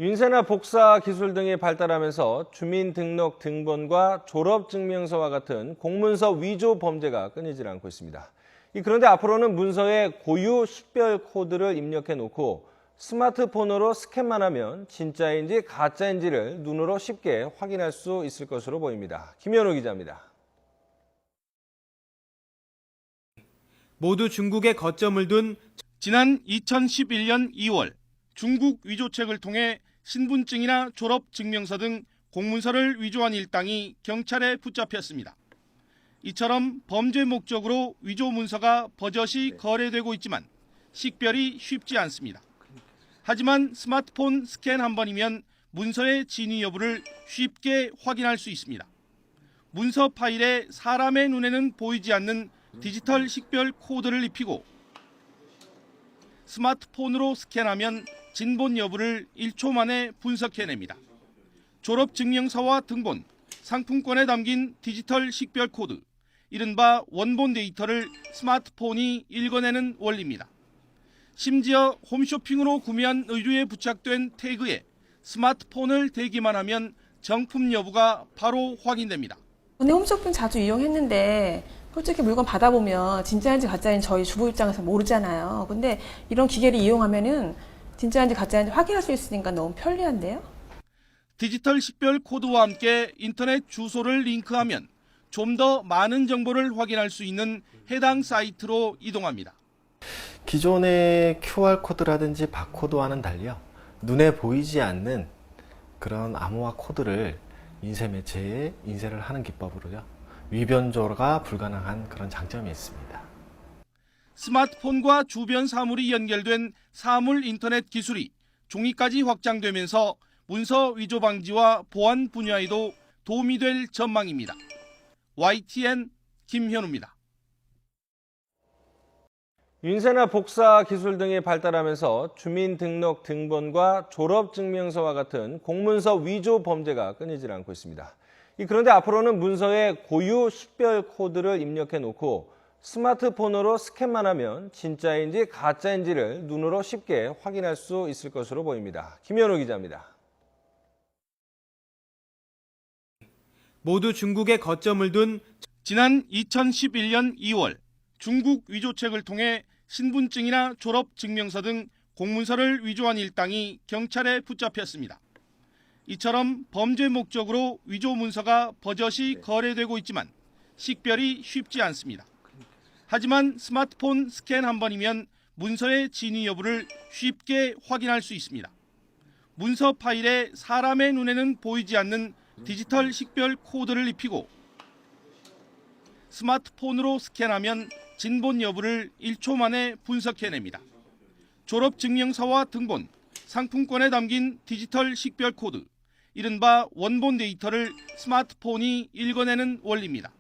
인쇄나 복사 기술 등이 발달하면서 주민등록 등본과 졸업증명서와 같은 공문서 위조 범죄가 끊이질 않고 있습니다. 그런데 앞으로는 문서에 고유 식별 코드를 입력해 놓고 스마트폰으로 스캔만 하면 진짜인지 가짜인지를 눈으로 쉽게 확인할 수 있을 것으로 보입니다. 김현우 기자입니다. 모두 중국에 거점을 둔 지난 2011년 2월 중국 위조책을 통해 신분증이나 졸업증명서 등 공문서를 위조한 일당이 경찰에 붙잡혔습니다. 이처럼 범죄 목적으로 위조 문서가 버젓이 거래되고 있지만 식별이 쉽지 않습니다. 하지만 스마트폰 스캔 한 번이면 문서의 진위 여부를 쉽게 확인할 수 있습니다. 문서 파일에 사람의 눈에는 보이지 않는 디지털 식별 코드를 입히고 스마트폰으로 스캔하면 진본 여부를 1초 만에 분석해냅니다. 졸업증명서와 등본, 상품권에 담긴 디지털 식별 코드, 이른바 원본 데이터를 스마트폰이 읽어내는 원리입니다. 심지어 홈쇼핑으로 구매한 의류에 부착된 태그에 스마트폰을 대기만 하면 정품 여부가 바로 확인됩니다. 오늘 홈쇼핑 자주 이용했는데 솔직히 물건 받아보면 진짜인지 가짜인지 저희 주부 입장에서 모르잖아요. 근데 이런 기계를 이용하면은 진짜인지 가짜인지 확인할 수 있으니까 너무 편리한데요? 디지털 식별 코드와 함께 인터넷 주소를 링크하면 좀 더 많은 정보를 확인할 수 있는 해당 사이트로 이동합니다. 기존의 QR코드라든지 바코드와는 달리요. 눈에 보이지 않는 그런 암호화 코드를 인쇄 매체에 인쇄를 하는 기법으로요. 위변조가 불가능한 그런 장점이 있습니다. 스마트폰과 주변 사물이 연결된 사물 인터넷 기술이 종이까지 확장되면서 문서 위조 방지와 보안 분야에도 도움이 될 전망입니다. YTN 김현우입니다. 인쇄나 복사 기술 등이 발달하면서 주민등록 등본과 졸업증명서와 같은 공문서 위조 범죄가 끊이질 않고 있습니다. 그런데 앞으로는 문서에 고유 식별 코드를 입력해 놓고 스마트폰으로 스캔만 하면 진짜인지 가짜인지를 눈으로 쉽게 확인할 수 있을 것으로 보입니다. 김현우 기자입니다. 모두 중국에 거점을 둔 지난 2011년 2월 중국 위조책을 통해 신분증이나 졸업증명서 등 공문서를 위조한 일당이 경찰에 붙잡혔습니다. 이처럼 범죄 목적으로 위조 문서가 버젓이 거래되고 있지만 식별이 쉽지 않습니다. 하지만 스마트폰 스캔 한 번이면 문서의 진위 여부를 쉽게 확인할 수 있습니다. 문서 파일에 사람의 눈에는 보이지 않는 디지털 식별 코드를 입히고 스마트폰으로 스캔하면 진본 여부를 1초 만에 분석해냅니다. 졸업증명서와 등본, 상품권에 담긴 디지털 식별 코드, 이른바 원본 데이터를 스마트폰이 읽어내는 원리입니다.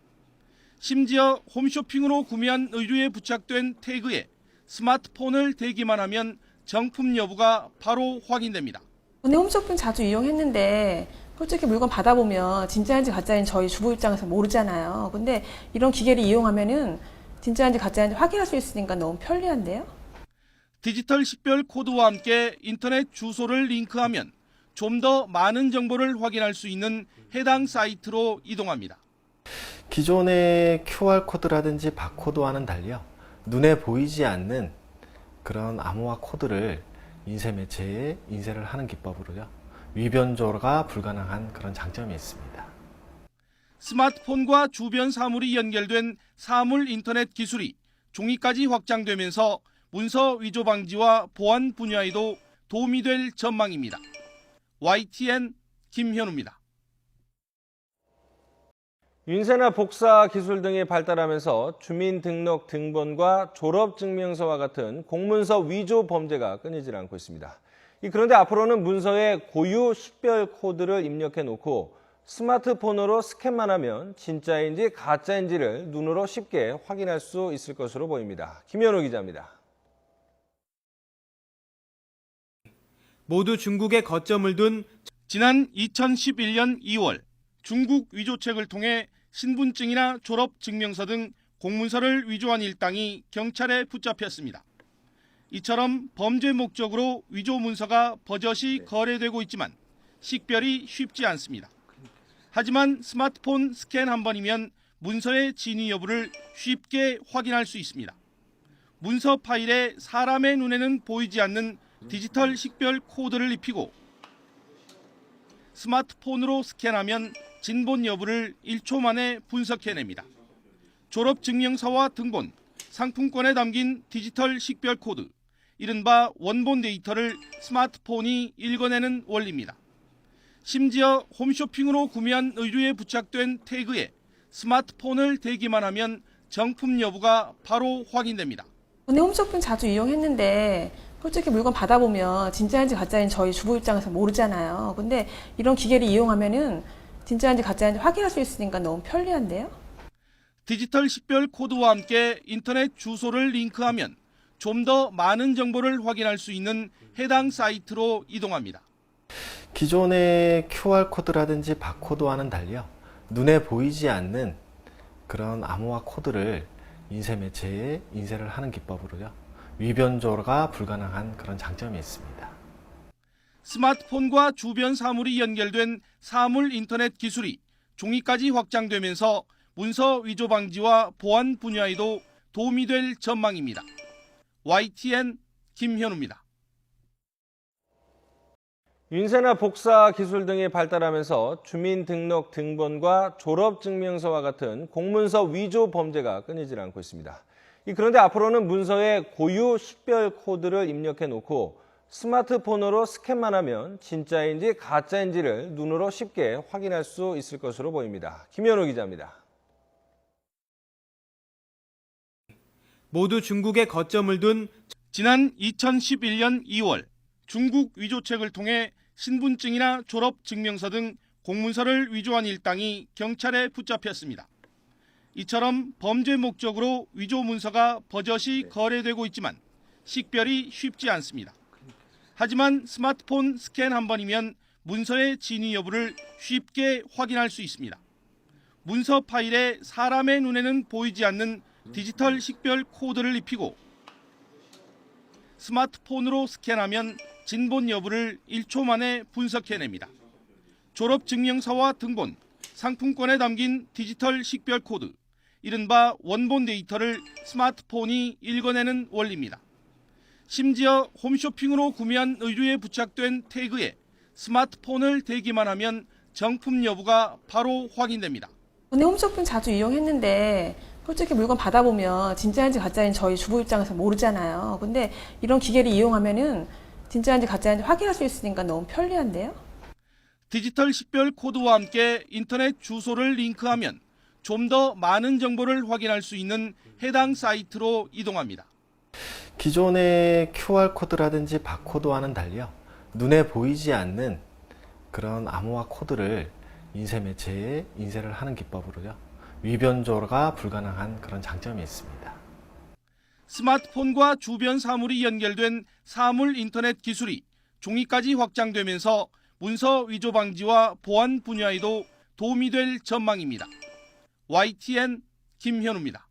심지어 홈쇼핑으로 구매한 의류에 부착된 태그에 스마트폰을 대기만 하면 정품 여부가 바로 확인됩니다. 오늘 홈쇼핑 자주 이용했는데 솔직히 물건 받아보면 진짜인지 가짜인지 저희 주부 입장에서 모르잖아요. 근데 이런 기계를 이용하면은 진짜인지 가짜인지 확인할 수 있으니까 너무 편리한데요? 디지털 식별 코드와 함께 인터넷 주소를 링크하면 좀 더 많은 정보를 확인할 수 있는 해당 사이트로 이동합니다. 기존의 QR코드라든지 바코드와는 달리요. 눈에 보이지 않는 그런 암호화 코드를 인쇄 매체에 인쇄를 하는 기법으로요. 위변조가 불가능한 그런 장점이 있습니다. 스마트폰과 주변 사물이 연결된 사물 인터넷 기술이 종이까지 확장되면서 문서 위조 방지와 보안 분야에도 도움이 될 전망입니다. YTN 김현우입니다. 인쇄나 복사 기술 등이 발달하면서 주민등록 등본과 졸업증명서와 같은 공문서 위조 범죄가 끊이질 않고 있습니다. 그런데 앞으로는 문서에 고유 식별 코드를 입력해 놓고 스마트폰으로 스캔만 하면 진짜인지 가짜인지를 눈으로 쉽게 확인할 수 있을 것으로 보입니다. 김현우 기자입니다. 모두 중국에 거점을 둔 지난 2011년 2월 중국 위조책을 통해 신분증이나 졸업증명서 등 공문서를 위조한 일당이 경찰에 붙잡혔습니다. 이처럼 범죄 목적으로 위조 문서가 버젓이 거래되고 있지만 식별이 쉽지 않습니다. 하지만 스마트폰 스캔 한 번이면 문서의 진위 여부를 쉽게 확인할 수 있습니다. 문서 파일에 사람의 눈에는 보이지 않는 디지털 식별 코드를 입히고 스마트폰으로 스캔하면 진본 여부를 1초 만에 분석해냅니다. 졸업증명서와 등본, 상품권에 담긴 디지털 식별 코드, 이른바 원본 데이터를 스마트폰이 읽어내는 원리입니다. 심지어 홈쇼핑으로 구매한 의류에 부착된 태그에 스마트폰을 대기만 하면 정품 여부가 바로 확인됩니다. 근데 홈쇼핑 자주 이용했는데 솔직히 물건 받아보면 진짜인지 가짜인지 저희 주부 입장에서 모르잖아요. 근데 이런 기계를 이용하면은 진짜인지 가짜인지 확인할 수 있으니까 너무 편리한데요? 디지털 식별 코드와 함께 인터넷 주소를 링크하면 좀 더 많은 정보를 확인할 수 있는 해당 사이트로 이동합니다. 기존의 QR코드라든지 바코드와는 달리요. 눈에 보이지 않는 그런 암호화 코드를 인쇄 매체에 인쇄를 하는 기법으로요. 위변조가 불가능한 그런 장점이 있습니다. 스마트폰과 주변 사물이 연결된 사물 인터넷 기술이 종이까지 확장되면서 문서 위조 방지와 보안 분야에도 도움이 될 전망입니다. YTN 김현우입니다. 인쇄나 복사 기술 등이 발달하면서 주민등록 등본과 졸업증명서와 같은 공문서 위조 범죄가 끊이질 않고 있습니다. 그런데 앞으로는 문서에 고유 식별 코드를 입력해 놓고 스마트폰으로 스캔만 하면 진짜인지 가짜인지를 눈으로 쉽게 확인할 수 있을 것으로 보입니다. 김현우 기자입니다. 모두 중국에 거점을 둔 지난 2011년 2월 중국 위조책을 통해 신분증이나 졸업증명서 등 공문서를 위조한 일당이 경찰에 붙잡혔습니다. 이처럼 범죄 목적으로 위조 문서가 버젓이 거래되고 있지만 식별이 쉽지 않습니다. 하지만 스마트폰 스캔 한 번이면 문서의 진위 여부를 쉽게 확인할 수 있습니다. 문서 파일에 사람의 눈에는 보이지 않는 디지털 식별 코드를 입히고 스마트폰으로 스캔하면 진본 여부를 1초 만에 분석해냅니다. 졸업증명서와 등본, 상품권에 담긴 디지털 식별 코드, 이른바 원본 데이터를 스마트폰이 읽어내는 원리입니다. 심지어 홈쇼핑으로 구매한 의류에 부착된 태그에 스마트폰을 대기만 하면 정품 여부가 바로 확인됩니다. 근데 홈쇼핑 자주 이용했는데 솔직히 물건 받아보면 진짜인지 가짜인지 저희 주부 입장에서 모르잖아요. 근데 이런 기계를 이용하면은 진짜인지 가짜인지 확인할 수 있으니까 너무 편리한데요? 디지털 식별 코드와 함께 인터넷 주소를 링크하면 좀 더 많은 정보를 확인할 수 있는 해당 사이트로 이동합니다. 기존의 QR코드라든지 바코드와는 달리요. 눈에 보이지 않는 그런 암호화 코드를 인쇄 매체에 인쇄를 하는 기법으로요. 위변조가 불가능한 그런 장점이 있습니다. 스마트폰과 주변 사물이 연결된 사물 인터넷 기술이 종이까지 확장되면서 문서 위조 방지와 보안 분야에도 도움이 될 전망입니다. YTN 김현우입니다.